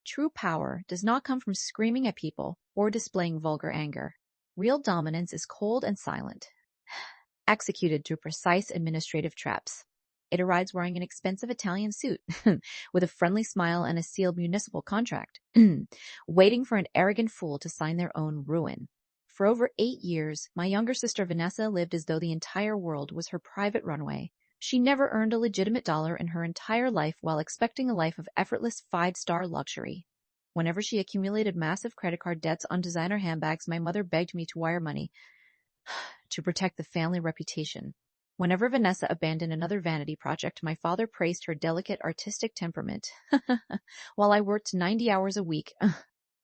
True power does not come from screaming at people or displaying vulgar anger. Real dominance is cold and silent, executed through precise administrative traps. It arrives wearing an expensive Italian suit, with a friendly smile and a sealed municipal contract, waiting for an arrogant fool to sign their own ruin. For over 8 years, my younger sister Vanessa lived as though the entire world was her private runway. She never earned a legitimate dollar in her entire life while expecting a life of effortless 5-star luxury. Whenever she accumulated massive credit card debts on designer handbags, my mother begged me to wire money to protect the family reputation. Whenever Vanessa abandoned another vanity project, my father praised her delicate artistic temperament, while I worked 90 hours a week,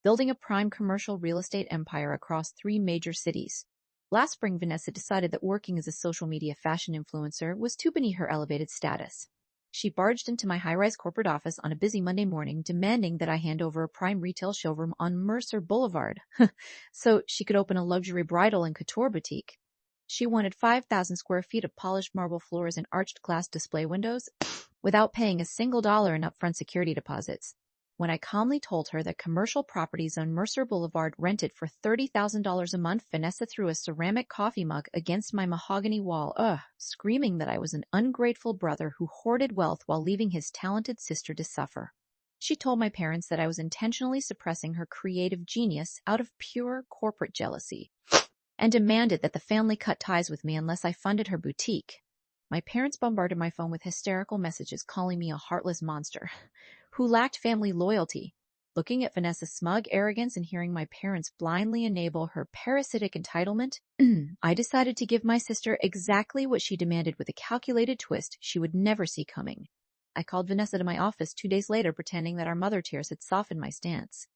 building a prime commercial real estate empire across 3 major cities. Last spring, Vanessa decided that working as a social media fashion influencer was too beneath her elevated status. She barged into my high-rise corporate office on a busy Monday morning, demanding that I hand over a prime retail showroom on Mercer Boulevard, so she could open a luxury bridal and couture boutique. She wanted 5,000 square feet of polished marble floors and arched glass display windows without paying a single dollar in upfront security deposits. When I calmly told her that commercial properties on Mercer Boulevard rented for $30,000 a month, Vanessa threw a ceramic coffee mug against my mahogany wall, screaming that I was an ungrateful brother who hoarded wealth while leaving his talented sister to suffer. She told my parents that I was intentionally suppressing her creative genius out of pure corporate jealousy, and demanded that the family cut ties with me unless I funded her boutique. My parents bombarded my phone with hysterical messages calling me a heartless monster who lacked family loyalty. Looking at Vanessa's smug arrogance and hearing my parents blindly enable her parasitic entitlement, I decided to give my sister exactly what she demanded with a calculated twist she would never see coming. I called Vanessa to my office 2 days later, pretending that our mother tears had softened my stance,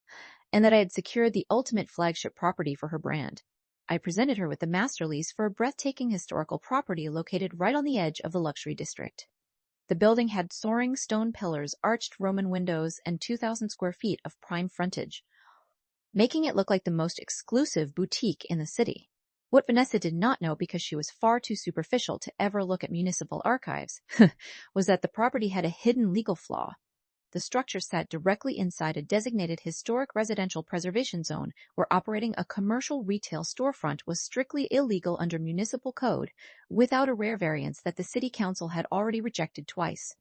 and that I had secured the ultimate flagship property for her brand. I presented her with the master lease for a breathtaking historical property located right on the edge of the luxury district. The building had soaring stone pillars, arched Roman windows, and 2,000 square feet of prime frontage, making it look like the most exclusive boutique in the city. What Vanessa did not know, because she was far too superficial to ever look at municipal archives, was that the property had a hidden legal flaw. The structure sat directly inside a designated historic residential preservation zone where operating a commercial retail storefront was strictly illegal under municipal code, without a rare variance that the city council had already rejected twice.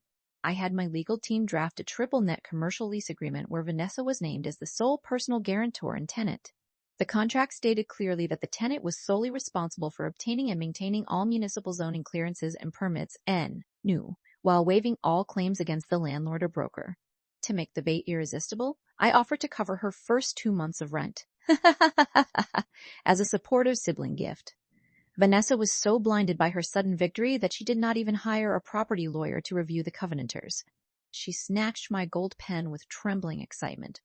I had my legal team draft a triple-net commercial lease agreement where Vanessa was named as the sole personal guarantor and tenant. The contract stated clearly that the tenant was solely responsible for obtaining and maintaining all municipal zoning clearances and permits while waiving all claims against the landlord or broker. To make the bait irresistible, I offered to cover her first 2 months of rent as a supportive sibling gift. Vanessa was so blinded by her sudden victory that she did not even hire a property lawyer to review the covenanters. She snatched my gold pen with trembling excitement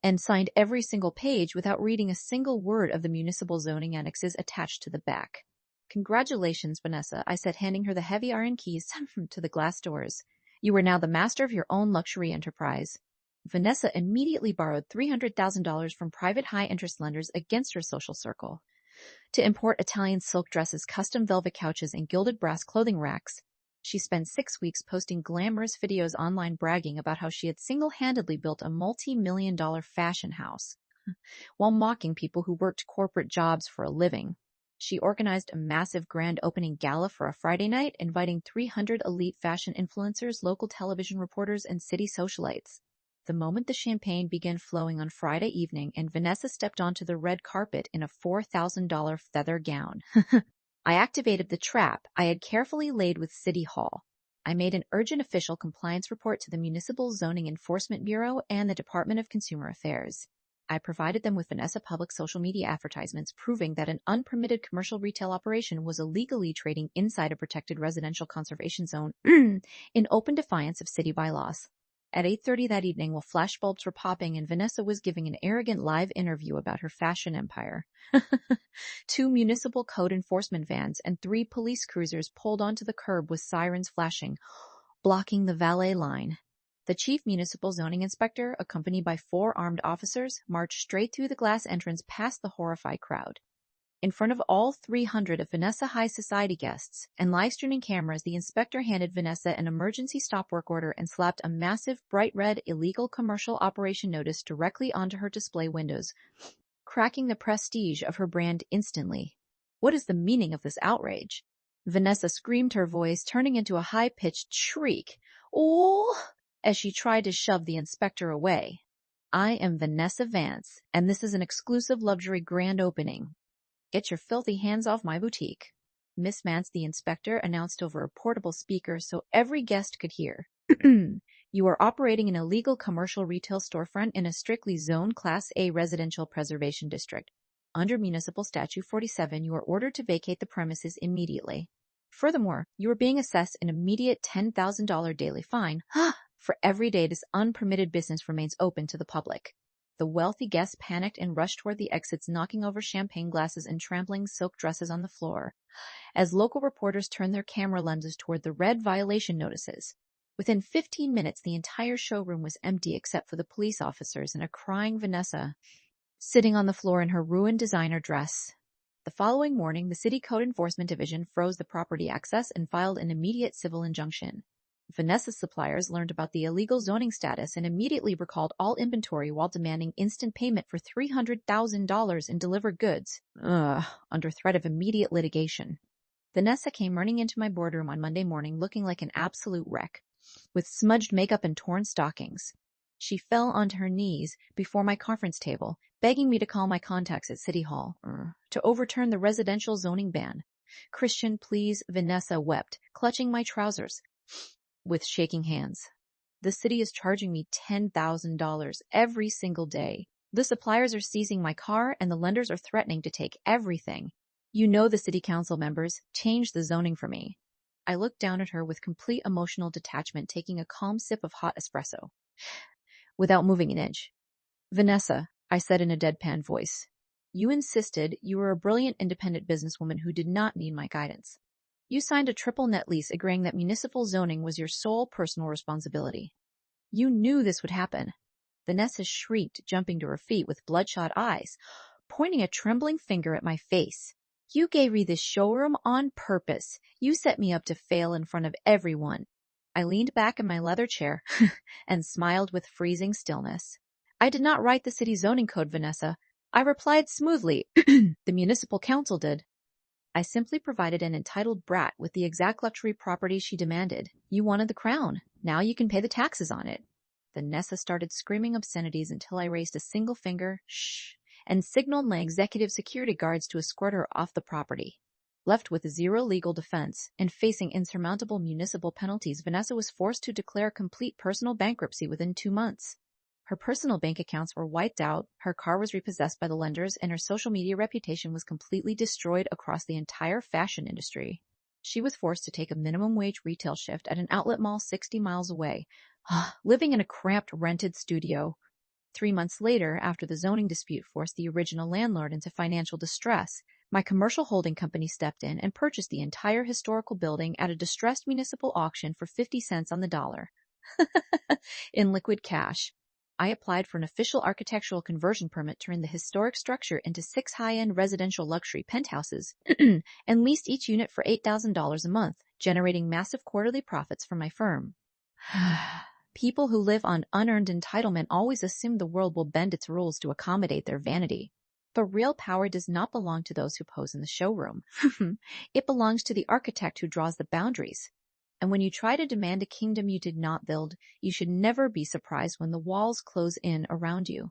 and signed every single page without reading a single word of the municipal zoning annexes attached to the back. "Congratulations, Vanessa," I said, handing her the heavy iron keys to the glass doors. "You are now the master of your own luxury enterprise." Vanessa immediately borrowed $300,000 from private high-interest lenders against her social circle to import Italian silk dresses, custom velvet couches, and gilded brass clothing racks. She spent 6 weeks posting glamorous videos online bragging about how she had single-handedly built a multi-million-dollar fashion house, while mocking people who worked corporate jobs for a living. She organized a massive grand opening gala for a Friday night, inviting 300 elite fashion influencers, local television reporters, and city socialites. The moment the champagne began flowing on Friday evening and Vanessa stepped onto the red carpet in a $4,000 feather gown, I activated the trap I had carefully laid with City Hall. I made an urgent official compliance report to the Municipal Zoning Enforcement Bureau and the Department of Consumer Affairs. I provided them with Vanessa public social media advertisements proving that an unpermitted commercial retail operation was illegally trading inside a protected residential conservation zone in open defiance of city bylaws. At 8:30 that evening, while flashbulbs were popping and Vanessa was giving an arrogant live interview about her fashion empire, 2 municipal code enforcement vans and 3 police cruisers pulled onto the curb with sirens flashing, blocking the valet line. The chief municipal zoning inspector, accompanied by 4 armed officers, marched straight through the glass entrance past the horrified crowd. In front of all 300 of Vanessa high society guests and live streaming cameras, the inspector handed Vanessa an emergency stop work order and slapped a massive bright red illegal commercial operation notice directly onto her display windows, cracking the prestige of her brand instantly. What is the meaning of this outrage? Vanessa screamed, her voice turning into a high-pitched shriek, "Oh!" as she tried to shove the inspector away. I am Vanessa Vance, and this is an exclusive luxury grand opening. Get your filthy hands off my boutique. Miss Vance, the inspector announced over a portable speaker so every guest could hear. You are operating an illegal commercial retail storefront in a strictly zoned Class A residential preservation district. Under Municipal Statute 47, you are ordered to vacate the premises immediately. Furthermore, you are being assessed an immediate $10,000 daily fine for every day this unpermitted business remains open to the public. The wealthy guests panicked and rushed toward the exits, knocking over champagne glasses and trampling silk dresses on the floor, as local reporters turned their camera lenses toward the red violation notices. Within 15 minutes, the entire showroom was empty except for the police officers and a crying Vanessa, sitting on the floor in her ruined designer dress. The following morning, the City Code Enforcement Division froze the property access and filed an immediate civil injunction. Vanessa's suppliers learned about the illegal zoning status and immediately recalled all inventory while demanding instant payment for $300,000 in delivered goods, under threat of immediate litigation. Vanessa came running into my boardroom on Monday morning looking like an absolute wreck, with smudged makeup and torn stockings. She fell onto her knees before my conference table, begging me to call my contacts at City Hall to overturn the residential zoning ban. "Christian, please," Vanessa wept, clutching my trousers with shaking hands. "The city is charging me $10,000 every single day. The suppliers are seizing my car and the lenders are threatening to take everything. You know the city council members. Change the zoning for me." I looked down at her with complete emotional detachment, taking a calm sip of hot espresso, without moving an inch. "Vanessa," I said in a deadpan voice, "you insisted you were a brilliant independent businesswoman who did not need my guidance. You signed a triple net lease agreeing that municipal zoning was your sole personal responsibility. You knew this would happen." Vanessa shrieked, jumping to her feet with bloodshot eyes, pointing a trembling finger at my face. "You gave me this showroom on purpose. You set me up to fail in front of everyone." I leaned back in my leather chair and smiled with freezing stillness. "I did not write the city zoning code, Vanessa. I replied smoothly. The municipal council did. I simply provided an entitled brat with the exact luxury property she demanded. You wanted the crown. Now you can pay the taxes on it." Vanessa started screaming obscenities until I raised a single finger, shh, and signaled my executive security guards to escort her off the property. Left with zero legal defense and facing insurmountable municipal penalties, Vanessa was forced to declare complete personal bankruptcy within 2 months. Her personal bank accounts were wiped out, her car was repossessed by the lenders, and her social media reputation was completely destroyed across the entire fashion industry. She was forced to take a minimum wage retail shift at an outlet mall 60 miles away, living in a cramped rented studio. 3 months later, after the zoning dispute forced the original landlord into financial distress, my commercial holding company stepped in and purchased the entire historical building at a distressed municipal auction for 50 cents on the dollar. In liquid cash. I applied for an official architectural conversion permit to turn the historic structure into 6 high-end residential luxury penthouses and leased each unit for $8,000 a month, generating massive quarterly profits for my firm. People who live on unearned entitlement always assume the world will bend its rules to accommodate their vanity. The real power does not belong to those who pose in the showroom. It belongs to the architect who draws the boundaries. And when you try to demand a kingdom you did not build, you should never be surprised when the walls close in around you.